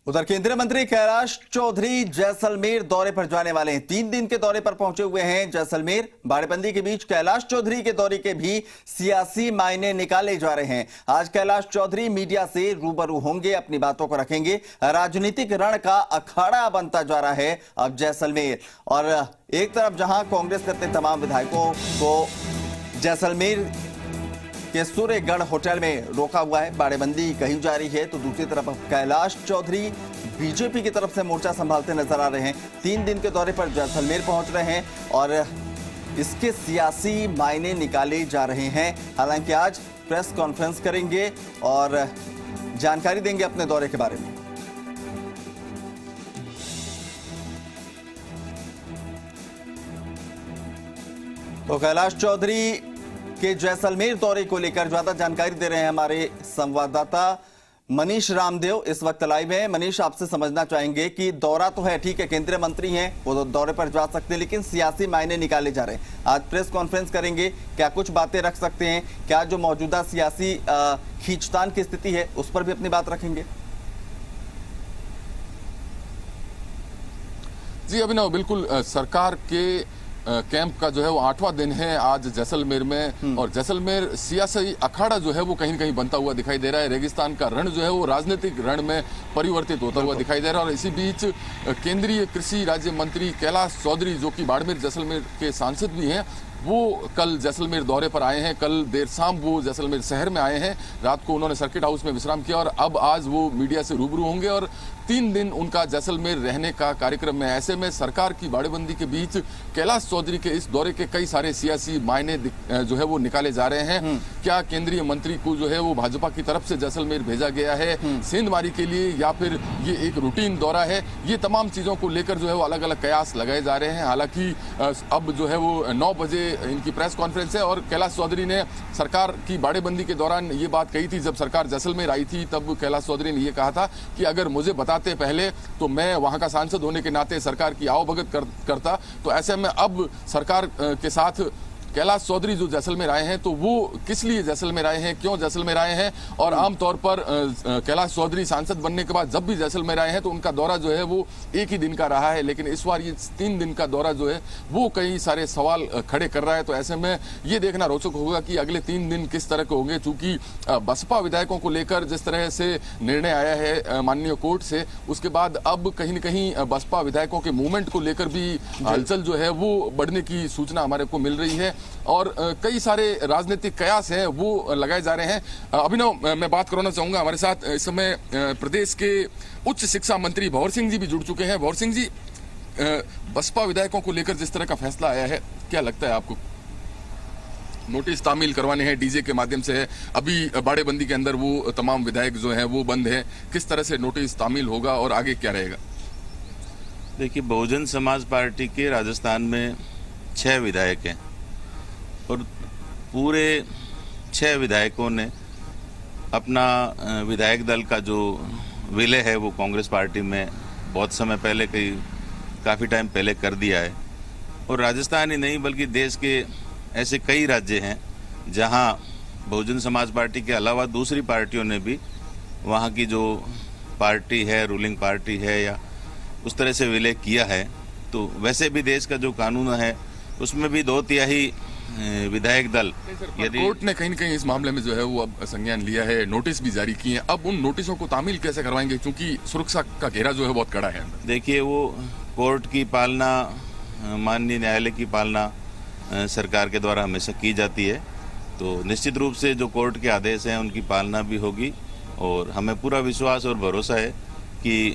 उधर केंद्रीय मंत्री कैलाश चौधरी जैसलमेर दौरे पर जाने वाले हैं। 3 दिन के दौरे पर पहुंचे हुए हैं जैसलमेर। बाड़ेबंदी के बीच कैलाश चौधरी के दौरे के भी सियासी मायने निकाले जा रहे हैं। आज कैलाश चौधरी मीडिया से रूबरू होंगे, अपनी बातों को रखेंगे। राजनीतिक रण का अखाड़ा बनता जा रहा है अब जैसलमेर। और एक तरफ जहां कांग्रेस के अपने तमाम विधायकों को जैसलमेर के सूर्यगढ़ होटल में रोका हुआ है, बाड़ेबंदी कही जा रही है, तो दूसरी तरफ कैलाश चौधरी बीजेपी की तरफ से मोर्चा संभालते नजर आ रहे हैं। 3 दिन के दौरे पर जैसलमेर पहुंच रहे हैं और इसके सियासी मायने निकाले जा रहे हैं। हालांकि आज प्रेस कॉन्फ्रेंस करेंगे और जानकारी देंगे अपने दौरे के बारे में। तो कैलाश चौधरी के जैसलमेर दौरे को लेकर ज्यादा जानकारी दे रहे हैं हमारे संवाददाता मनीष रामदेव इस वक्त लाइव है। मनीष, आपसे समझना चाहेंगे कि दौरा तो है, ठीक है, केंद्रीय मंत्री हैं, वो दौरे पर जा सकते हैं, लेकिन सियासी मायने निकाले जा रहे हैं। आज प्रेस कॉन्फ्रेंस करेंगे, क्या कुछ बातें रख सकते हैं? क्या जो मौजूदा सियासी खींचतान की स्थिति है उस पर भी अपनी बात रखेंगे? जी अभिनव, बिल्कुल सरकार के कैंप का जो है वो 8वां दिन है आज जैसलमेर में। और जैसलमेर सियासी अखाड़ा जो है वो कहीं न कहीं बनता हुआ दिखाई दे रहा है। रेगिस्तान का रण जो है वो राजनीतिक रण में परिवर्तित होता हुआ दिखाई दे रहा है। और इसी बीच केंद्रीय कृषि राज्य मंत्री कैलाश चौधरी, जो कि बाड़मेर जैसलमेर के सांसद भी हैं, वो कल जैसलमेर दौरे पर आए हैं। कल देर शाम वो जैसलमेर शहर में आए हैं, रात को उन्होंने सर्किट हाउस में विश्राम किया और अब आज वो मीडिया से रूबरू होंगे और 3 दिन उनका जैसलमेर रहने का कार्यक्रम है। ऐसे में सरकार की बाड़ेबंदी के बीच कैलाश चौधरी के इस दौरे के कई सारे सियासी मायने जो है वो निकाले जा रहे हैं। क्या केंद्रीय मंत्री को जो है वो भाजपा की तरफ से जैसलमेर भेजा गया है सेंधमारी के लिए, या फिर ये एक रूटीन दौरा है? ये तमाम चीजों को लेकर जो है वो अलग अलग कयास लगाए जा रहे हैं। हालांकि अब जो है वो 9 बजे इनकी प्रेस कॉन्फ्रेंस है और कैलाश चौधरी ने सरकार की बाड़ेबंदी के दौरान ये बात कही थी। जब सरकार जैसलमेर आई थी तब कैलाश चौधरी ने ये कहा था कि अगर मुझे बताते पहले तो मैं वहां का सांसद होने के नाते सरकार की आवभगत करता। तो ऐसे में अब सरकार के साथ कैलाश चौधरी जो जैसलमेर आए हैं, तो वो किस लिए जैसलमेर आए हैं, क्यों जैसलमेर आए हैं? और आमतौर पर कैलाश चौधरी सांसद बनने के बाद जब भी जैसलमेर आए हैं तो उनका दौरा जो है वो एक ही दिन का रहा है, लेकिन इस बार ये 3 दिन का दौरा जो है वो कई सारे सवाल खड़े कर रहा है। तो ऐसे में ये देखना रोचक होगा कि अगले 3 दिन किस तरह के होंगे, चूंकि बसपा विधायकों को लेकर जिस तरह से निर्णय आया है माननीय कोर्ट से, उसके बाद अब कहीं न कहीं बसपा विधायकों के मूवमेंट को लेकर भी हलचल जो है वो बढ़ने की सूचना हमारे को मिल रही है और कई सारे राजनीतिक कयास हैं वो लगाए जा रहे हैं। अभिनव, मैं बात करना चाहूंगा, हमारे साथ इस समय प्रदेश के उच्च शिक्षा मंत्री भंवर सिंह जी भी जुड़ चुके हैं। भंवर सिंह जी, बसपा विधायकों को लेकर जिस तरह का फैसला आया है, क्या लगता है आपको? नोटिस तामील करवाने हैं डीजे के माध्यम से है, अभी बाड़ेबंदी के अंदर वो तमाम विधायक जो हैं वो बंद हैं, किस तरह से नोटिस तामील होगा और आगे क्या रहेगा? देखिए, बहुजन समाज पार्टी के राजस्थान में 6 विधायक हैं और पूरे 6 विधायकों ने अपना विधायक दल का जो विलय है वो कांग्रेस पार्टी में बहुत समय पहले, काफ़ी टाइम पहले कर दिया है। और राजस्थान ही नहीं बल्कि देश के ऐसे कई राज्य हैं जहां बहुजन समाज पार्टी के अलावा दूसरी पार्टियों ने भी वहां की जो पार्टी है, रूलिंग पार्टी है, या उस तरह से विलय किया है। तो वैसे भी देश का जो कानून है उसमें भी 2/3 विधायक दल, यदि कोर्ट ने कहीं न कहीं इस मामले में जो है वो अब संज्ञान लिया है, नोटिस भी जारी किए हैं, अब उन नोटिसों को तामील कैसे करवाएंगे, क्योंकि सुरक्षा का घेरा जो है बहुत कड़ा है? देखिए, वो कोर्ट की पालना, माननीय न्यायालय की पालना सरकार के द्वारा हमेशा की जाती है। तो निश्चित रूप से जो कोर्ट के आदेश हैं उनकी पालना भी होगी और हमें पूरा विश्वास और भरोसा है कि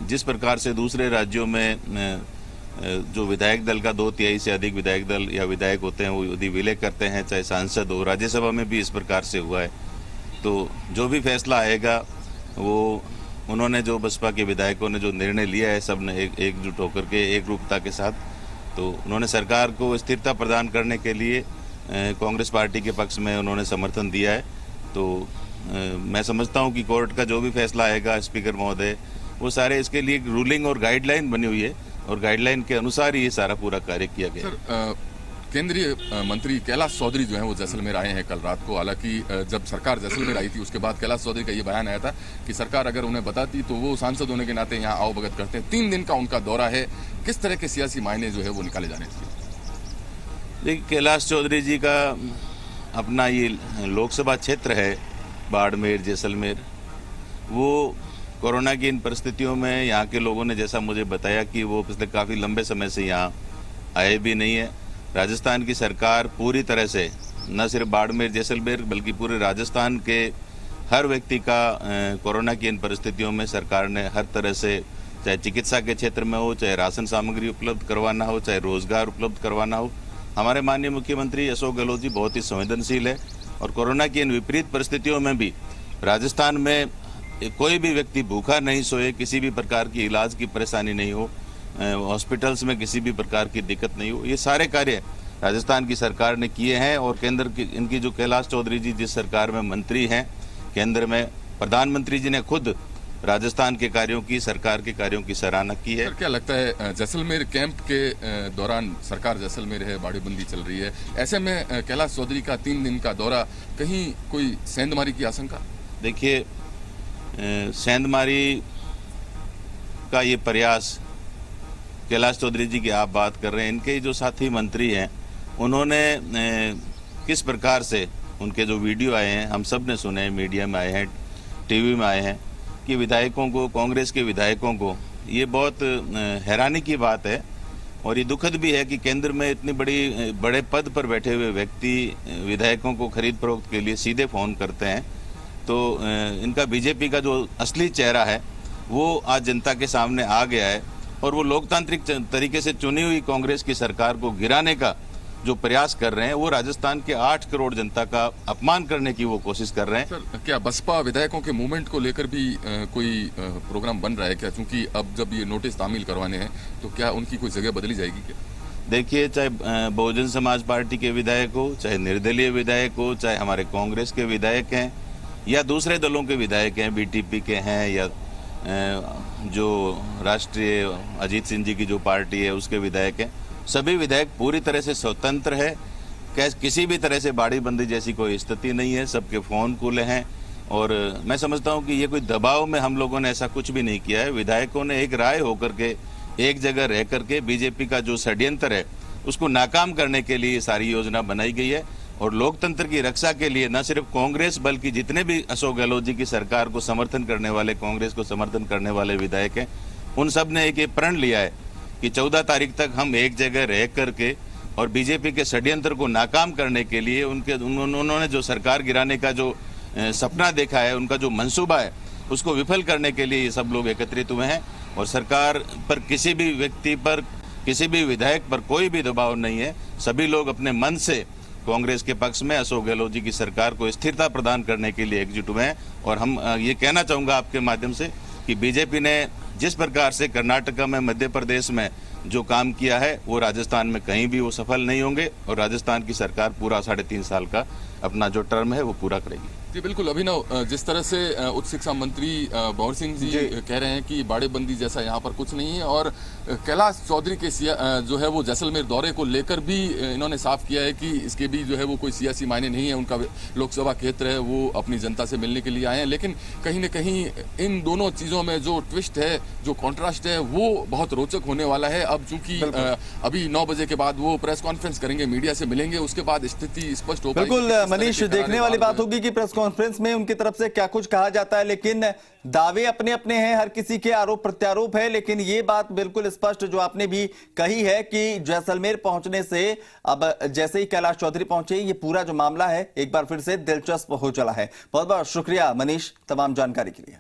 जिस प्रकार से दूसरे राज्यों में जो विधायक दल का 2/3 से अधिक विधायक दल या विधायक होते हैं वो यदि विलय करते हैं, चाहे सांसद हो, राज्यसभा में भी इस प्रकार से हुआ है। तो जो भी फैसला आएगा वो उन्होंने, जो बसपा के विधायकों ने जो निर्णय लिया है, सब ने एकजुट होकर के एक रूपता के साथ, तो उन्होंने सरकार को स्थिरता प्रदान करने के लिए कांग्रेस पार्टी के पक्ष में उन्होंने समर्थन दिया है। तो मैं समझता हूं कि कोर्ट का जो भी फैसला आएगा, स्पीकर महोदय, वो सारे इसके लिए रूलिंग और गाइडलाइन बनी हुई है और गाइडलाइन के अनुसार ही ये सारा पूरा कार्य किया गया। सर, केंद्रीय मंत्री कैलाश चौधरी जो है वो जैसलमेर आए हैं कल रात को। हालांकि जब सरकार जैसलमेर आई थी उसके बाद कैलाश चौधरी का ये बयान आया था कि सरकार अगर उन्हें बताती तो वो सांसद होने के नाते यहाँ आओ भगत करते हैं। 3 दिन का उनका दौरा है, किस तरह के सियासी मायने जो है वो निकाले जाने चाहिए? देखिए, कैलाश चौधरी जी का अपना ये लोकसभा क्षेत्र है बाड़मेर जैसलमेर। वो कोरोना की इन परिस्थितियों में यहाँ के लोगों ने जैसा मुझे बताया कि वो पिछले काफ़ी लंबे समय से यहाँ आए भी नहीं है। राजस्थान की सरकार पूरी तरह से न सिर्फ बाड़मेर जैसलमेर बल्कि पूरे राजस्थान के हर व्यक्ति का कोरोना की इन परिस्थितियों में सरकार ने हर तरह से, चाहे चिकित्सा के क्षेत्र में हो, चाहे राशन सामग्री उपलब्ध करवाना हो, चाहे रोजगार उपलब्ध करवाना हो, हमारे माननीय मुख्यमंत्री अशोक गहलोत जी बहुत ही संवेदनशील है। और कोरोना की इन विपरीत परिस्थितियों में भी राजस्थान में कोई भी व्यक्ति भूखा नहीं सोए, किसी भी प्रकार की इलाज की परेशानी नहीं हो, हॉस्पिटल्स में किसी भी प्रकार की दिक्कत नहीं हो, ये सारे कार्य राजस्थान की सरकार ने किए हैं। और केंद्र की इनकी जो कैलाश चौधरी जी जिस सरकार में मंत्री हैं, केंद्र में प्रधानमंत्री जी ने खुद राजस्थान के कार्यों की, सरकार के कार्यों की सराहना की है। सर, क्या लगता है जैसलमेर कैंप के दौरान सरकार जैसलमेर है, बाड़ेबंदी चल रही है, ऐसे में कैलाश चौधरी का 3 दिन का दौरा, कहीं कोई सेंधमारी की आशंका? देखिए, सेंधमारी का ये प्रयास कैलाश चौधरी जी की आप बात कर रहे हैं, इनके जो साथी मंत्री हैं उन्होंने किस प्रकार से उनके जो वीडियो आए हैं हम सब ने सुने, मीडिया में आए हैं, टीवी में आए हैं, कि विधायकों को, कांग्रेस के विधायकों को ये बहुत हैरानी की बात है। और ये दुखद भी है कि केंद्र में इतनी बड़े पद पर बैठे हुए व्यक्ति विधायकों को खरीद फरोख्त के लिए सीधे फ़ोन करते हैं। तो इनका बीजेपी का जो असली चेहरा है वो आज जनता के सामने आ गया है और वो लोकतांत्रिक तरीके से चुनी हुई कांग्रेस की सरकार को गिराने का जो प्रयास कर रहे हैं वो राजस्थान के 8 करोड़ जनता का अपमान करने की वो कोशिश कर रहे हैं। सर, क्या बसपा विधायकों के मूवमेंट को लेकर भी कोई प्रोग्राम बन रहा है क्या? क्योंकि अब जब ये नोटिस तामील करवाने हैं तो क्या उनकी कोई जगह बदली जाएगी क्या? देखिए, चाहे बहुजन समाज पार्टी के विधायक हो, चाहे निर्दलीय विधायक हो, चाहे हमारे कांग्रेस के विधायक हैं या दूसरे दलों के विधायक हैं, बीटीपी के हैं या जो राष्ट्रीय अजीत सिंह जी की जो पार्टी है उसके विधायक हैं, सभी विधायक पूरी तरह से स्वतंत्र है। किसी भी तरह से बाड़ीबंदी जैसी कोई स्थिति नहीं है, सबके फ़ोन खुले हैं। और मैं समझता हूं कि ये कोई दबाव में हम लोगों ने ऐसा कुछ भी नहीं किया है। विधायकों ने एक राय होकर के एक जगह रह करके बीजेपी का जो षड्यंत्र है उसको नाकाम करने के लिए सारी योजना बनाई गई है। और लोकतंत्र की रक्षा के लिए न सिर्फ कांग्रेस बल्कि जितने भी अशोक गहलोत जी की सरकार को समर्थन करने वाले, कांग्रेस को समर्थन करने वाले विधायक हैं, उन सब ने एक प्रण लिया है कि 14 तारीख तक हम एक जगह रह करके और बीजेपी के षड्यंत्र को नाकाम करने के लिए उन्होंने जो सरकार गिराने का जो सपना देखा है, उनका जो मंसूबा है, उसको विफल करने के लिए ये सब लोग एकत्रित हुए हैं। और सरकार पर किसी भी व्यक्ति पर, किसी भी विधायक पर कोई भी दबाव नहीं है। सभी लोग अपने मन से कांग्रेस के पक्ष में अशोक गहलोत जी की सरकार को स्थिरता प्रदान करने के लिए एकजुट हुए हैं। और हम ये कहना चाहूँगा आपके माध्यम से कि बीजेपी ने जिस प्रकार से कर्नाटक में, मध्य प्रदेश में जो काम किया है वो राजस्थान में कहीं भी वो सफल नहीं होंगे। और राजस्थान की सरकार पूरा 3.5 साल का अपना जो टर्म है वो पूरा करेगी। जी बिल्कुल। अभिनव, जिस तरह से उच्च शिक्षा मंत्री भंवर सिंह जी कह रहे हैं कि बाड़ेबंदी जैसा यहाँ पर कुछ नहीं है, और कैलाश चौधरी के जो है वो जैसलमेर दौरे को लेकर भी इन्होंने साफ किया है कि इसके भी जो है वो कोई सियासी मायने नहीं है। उनका लोकसभा क्षेत्र है, वो अपनी जनता से मिलने के लिए आए हैं। लेकिन कहीं न कहीं इन दोनों चीज़ों में जो ट्विस्ट है, जो कॉन्ट्रास्ट है, वो बहुत रोचक होने वाला है। अब चूंकि अभी 9 बजे के बाद वो प्रेस कॉन्फ्रेंस करेंगे, मीडिया से मिलेंगे, उसके बाद स्थिति स्पष्ट हो पाएगी। बिल्कुल मनीष, देखने वाली बात होगी कि प्रेस कॉन्फ्रेंस में उनकी तरफ से क्या कुछ कहा जाता है। लेकिन दावे अपने अपने हैं, हर किसी के आरोप प्रत्यारोप है। लेकिन ये बात बिल्कुल स्पष्ट जो आपने भी कही है कि जैसलमेर पहुंचने से अब जैसे ही कैलाश चौधरी पहुंचे, ये पूरा जो मामला है एक बार फिर से दिलचस्प हो चला है। बहुत बहुत शुक्रिया मनीष तमाम जानकारी के लिए।